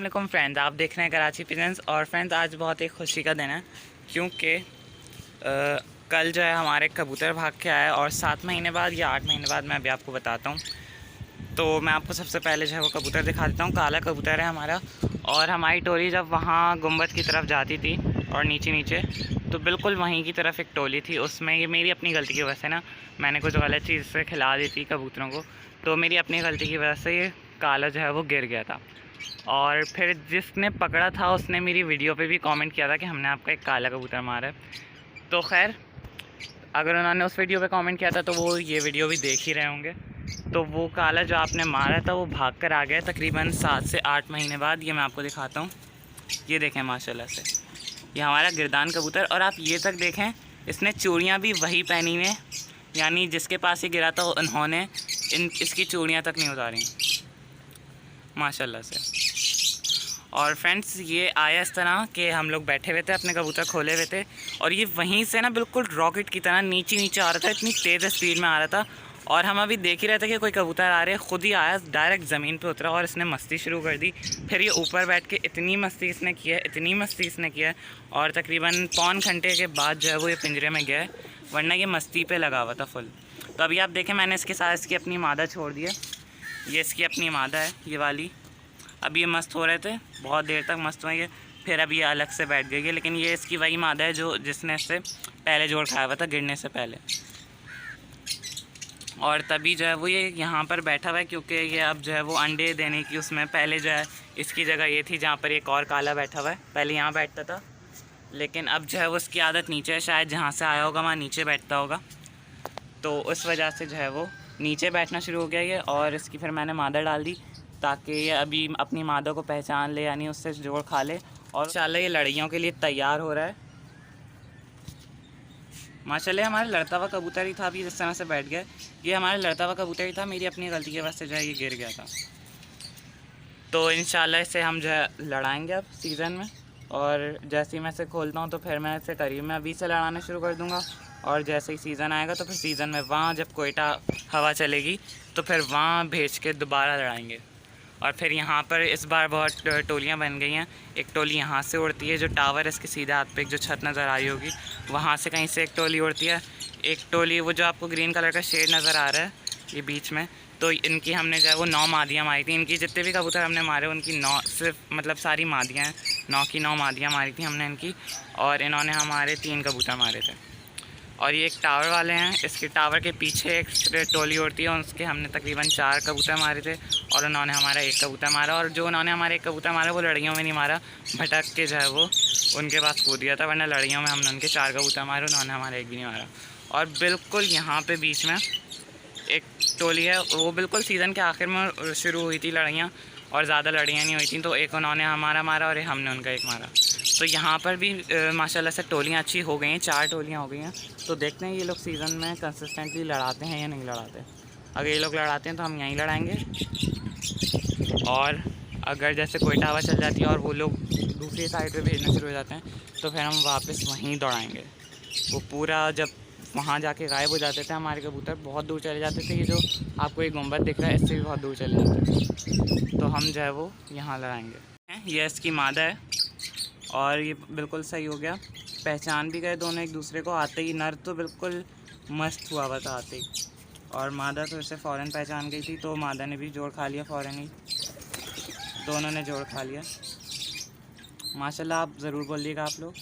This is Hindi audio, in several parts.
अस्सलाम फ्रेंड्स, आप देख रहे हैं कराची पिजन्स। और फ्रेंड्स, आज बहुत एक खुशी का दिन है क्योंकि कल जो है हमारे कबूतर भाग के आया और 7 महीने बाद या 8 महीने बाद मैं अभी आपको बताता हूँ। तो मैं आपको सबसे पहले जो है वो कबूतर दिखा देता हूँ। काला कबूतर है हमारा। और हमारी टोली जब वहाँ गुंबद की तरफ जाती थी और नीचे नीचे, तो बिल्कुल वहीं की तरफ एक टोली थी। उसमें ये मेरी अपनी गलती की वजह से ना, मैंने कुछ गलत चीज़ से खिला दी थी कबूतरों को, तो मेरी अपनी गलती की वजह से ये काला जो है वो गिर गया था। और फिर जिसने पकड़ा था उसने मेरी वीडियो पे भी कमेंट किया था कि हमने आपका एक काला कबूतर मारा है। तो खैर, अगर उन्होंने उस वीडियो पे कमेंट किया था तो वो ये वीडियो भी देख ही रहे होंगे। तो वो काला जो आपने मारा था वो भाग कर आ गया तकरीबन 7 से 8 महीने बाद। ये मैं आपको दिखाता हूँ, ये देखें माशाल्लाह से, ये हमारा गिरदान कबूतर। और आप ये तक देखें, इसने चूड़ियाँ भी वही पहनी हुई हैं, यानी जिसके पास ये गिरा था उन्होंने इसकी चूड़ियाँ तक नहीं उतारी माशाल्लाह से। और फ्रेंड्स, ये आया इस तरह कि हम लोग बैठे हुए थे, अपने कबूतर खोले हुए थे, और ये वहीं से ना बिल्कुल रॉकेट की तरह नीचे नीचे आ रहा था, इतनी तेज़ स्पीड में आ रहा था। और हम अभी देख ही रहे थे कि कोई कबूतर आ रहे, ख़ुद ही आया, डायरेक्ट ज़मीन पे उतरा और इसने मस्ती शुरू कर दी। फिर ये ऊपर बैठ के इतनी मस्ती इसने की है, इतनी मस्ती इसने किया है, और तकरीबन पौन घंटे के बाद जो है वो ये पिंजरे में गया, वरना ये मस्ती पे लगा हुआ था फुल। तो अभी आप देखें, मैंने इसके साथ इसकी अपनी मादा छोड़ दी है। ये इसकी अपनी मादा है, ये वाली। अभी ये मस्त हो रहे थे, बहुत देर तक मस्त हुए ये, फिर अभी ये अलग से बैठ गई है। लेकिन ये इसकी वही मादा है जो जिसने इससे पहले जोड़ खाया हुआ था गिरने से पहले। और तभी जो है वो ये यहाँ पर बैठा हुआ है, क्योंकि ये अब जो है वो अंडे देने की उसमें, पहले जो है इसकी जगह ये थी जहाँ पर एक और काला बैठा हुआ है, पहले यहाँ बैठता था, लेकिन अब जो है वो उसकी आदत नीचे है, शायद जहाँ से आया होगा वहाँ नीचे बैठता होगा, तो उस वजह से जो है वो नीचे बैठना शुरू हो गया ये। और इसकी फिर मैंने मादा डाल दी ताकि ये अभी अपनी मादा को पहचान ले, यानी उससे जोड़ खा ले। और इंशाल्लाह ये लड़ियों के लिए तैयार हो रहा है माशाल्लाह। हमारा लड़ता हुआ कबूतर ही था, अभी जिस तरह से बैठ गया, ये हमारा लड़ता हुआ कबूतर ही था, मेरी अपनी गलती की वजह से जो है ये गिर गया था। तो इंशाल्लाह इसे हम जो है लड़ाएंगे अब सीज़न में, और जैसे ही मैं इसे खोलता हूँ तो फिर मैं इसे करीब में अभी से लड़ाना शुरू कर दूँगा। और जैसे ही सीज़न आएगा तो फिर सीज़न में वहाँ जब कोयटा हवा चलेगी तो फिर वहाँ भेज के दोबारा लड़ाएंगे। और फिर यहाँ पर इस बार बहुत टोलियाँ बन गई हैं। एक टोली यहाँ से उड़ती है, जो टावर है इसके सीधे हाथ पे, एक जो छत नज़र आ रही होगी वहाँ से कहीं से एक टोली उड़ती है। एक टोली वो जो आपको ग्रीन कलर का शेड नज़र आ रहा है ये बीच में, तो इनकी हमने जो है वो 9 मादियाँ मारी थी। इनकी जितने भी कबूतर हमने मारे उनकी 9 सिर्फ मतलब सारी मादियाँ हैं, 9 की 9 मादियाँ मारी थी हमने इनकी, और इन्होंने हमारे 3 कबूतर मारे थे। और ये एक टावर वाले हैं, इसके टावर के पीछे एक टोली उड़ती है, उसके हमने तकरीबन 4 कबूतर मारे थे और उन्होंने हमारा 1 कबूतर मारा। और जो उन्होंने हमारे 1 कबूतर मारा वो लड़ियों में नहीं मारा, भटक के जो है वो उनके पास कूद दिया था, वरना लड़ियों में हमने उनके 4 कबूतर मारे, उन्होंने हमारा 1 भी नहीं मारा। और बिल्कुल यहाँ पे बीच में एक टोली है, वो बिल्कुल सीज़न के आखिर में शुरू हुई थी लड़ाइयाँ, और ज़्यादा लड़ाइयाँ नहीं हुई थी, तो एक उन्होंने हमारा मारा और एक हमने उनका 1 मारा। तो यहाँ पर भी माशाल्लाह से टोलियाँ अच्छी हो गई हैं, 4 टोलियाँ हो गई हैं। तो देखते हैं ये लोग सीज़न में कंसिस्टेंटली लड़ाते हैं या नहीं लड़ाते। अगर ये लोग लड़ाते हैं तो हम यहीं लड़ाएंगे, और अगर जैसे कोयटा हवा चल जाती है और वो लोग दूसरी साइड पे भेजना शुरू हो जाते हैं तो फिर हम वापस वहीं दौड़ाएंगे। वो पूरा जब वहाँ जाके गायब हो जाते थे हमारे कबूतर, बहुत दूर चले जाते थे। ये जो आपको एक गुंबद दिख रहा है इससे भी बहुत दूर चले जाते थे, तो हम जो है वो यहाँ लड़ाएंगे। ये इसकी मादा है और ये बिल्कुल सही हो गया, पहचान भी गए दोनों एक दूसरे को आते ही। नर तो बिल्कुल मस्त हुआ था आते ही, और मादा तो इसे फ़ौरन पहचान गई थी, तो मादा ने भी जोड़ खा लिया फ़ौरन ही, दोनों ने जोड़ खा लिया माशाल्लाह। आप ज़रूर बोलिएगा आप लोग।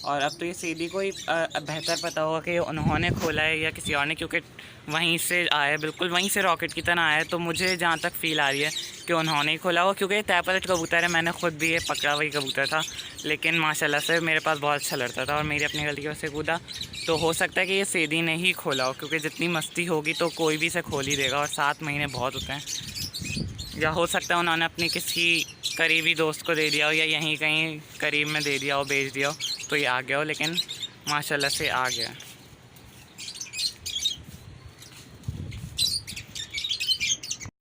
और अब तो ये सीधी को ही बेहतर पता होगा कि उन्होंने खोला है या किसी और ने, क्योंकि वहीं से आया, बिल्कुल वहीं से रॉकेट की तरह आया। तो मुझे जहाँ तक फ़ील आ रही है कि उन्होंने ही खोला हुआ, क्योंकि तैपलट कबूतर है, मैंने ख़ुद भी ये पकड़ा वही कबूतर था, लेकिन माशाल्लाह से मेरे पास बहुत अच्छा लड़ता था और मेरी अपनी गलती की वजह से कूदा। तो हो सकता है कि ये सीधी ने ही खोला हो, क्योंकि जितनी मस्ती होगी तो कोई भी इसे खोल ही देगा, और 7 महीने बहुत होते हैं। या हो सकता है उन्होंने अपने किसी करीबी दोस्त को दे दिया हो, या यहीं कहीं करीब में दे दिया हो, बेच दिया हो, तो ये आ गया हो, लेकिन माशाल्लाह से आ गया।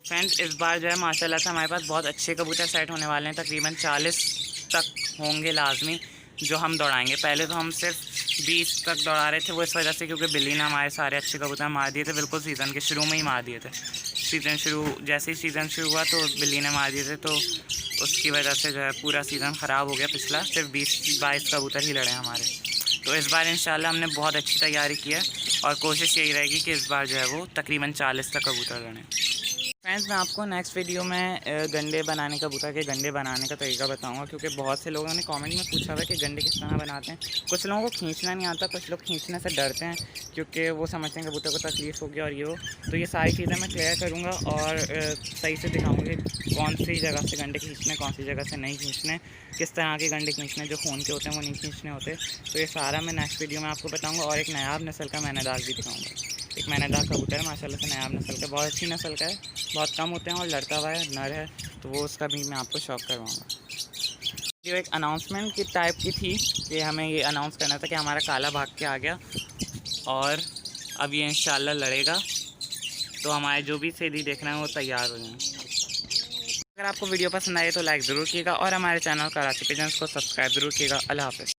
फ्रेंड्स, इस बार जो है माशाल्लाह से हमारे पास बहुत अच्छे कबूतर सेट होने वाले हैं, तकरीबन 40 तक होंगे लाजमी जो हम दौड़ाएंगे। पहले तो हम सिर्फ 20 तक दौड़ा रहे थे, वो इस वजह से क्योंकि बिल्ली ने हमारे सारे अच्छे कबूतर मार दिए थे, बिल्कुल सीज़न के शुरू में ही मार दिए थे। जैसे ही सीज़न शुरू हुआ तो बिल्ली ने मार दिए थे, तो उसकी वजह से जो है पूरा सीज़न ख़राब हो गया। पिछला सिर्फ 20-22 कबूतर ही लड़े हमारे। तो इस बार इंशाल्लाह हमने बहुत अच्छी तैयारी की है और कोशिश यही रहेगी कि इस बार जो है वो तकरीबन 40 तक कबूतर लड़ें। फ्रेंड्स, मैं आपको नेक्स्ट वीडियो में गंडे बनाने, कबूतर के गंडे बनाने का तरीका बताऊंगा, क्योंकि बहुत से लोगों ने कमेंट में पूछा हुआ है कि गंडे किस तरह बनाते हैं। कुछ लोगों को खींचना नहीं आता, कुछ लोग खींचने से डरते हैं क्योंकि वो समझते हैं कबूतर को तकलीफ़ होगी और ये हो। तो ये सारी चीज़ें मैं क्लियर करूँगा और सही से दिखाऊँगी कौन सी जगह से गंडे खींचने, कौन सी जगह से नहीं खींचने, किस तरह के गंडे खींचने, जो खून के होते हैं वो नहीं खींचने होते। तो ये सारा मैं नेक्स्ट वीडियो में आपको बताऊँगा और एक नायाब नस्ल का मैनेदार भी दिखाऊँगा। एक मैनेदार कबूतर है माशाल्लाह से, नायाब नस्ल का, बहुत अच्छी नस्ल का है, बहुत कम होते हैं और लड़ता हुआ है, नर है, तो वो उसका भी मैं आपको शौक करवाऊँगा। जो एक अनाउंसमेंट की टाइप की थी कि हमें ये अनाउंस करना था कि हमारा काला भाग के आ गया और अब ये इंशाल्लाह लड़ेगा, तो हमारे जो भी सहेली देखना है वो तैयार हो जाए। अगर आपको वीडियो पसंद आए तो लाइक ज़रूर कीजिएगा और हमारे चैनल कराची पिजन्स को सब्सक्राइब ज़रूर कीजिएगा। अल्लाह हाफ़िज़।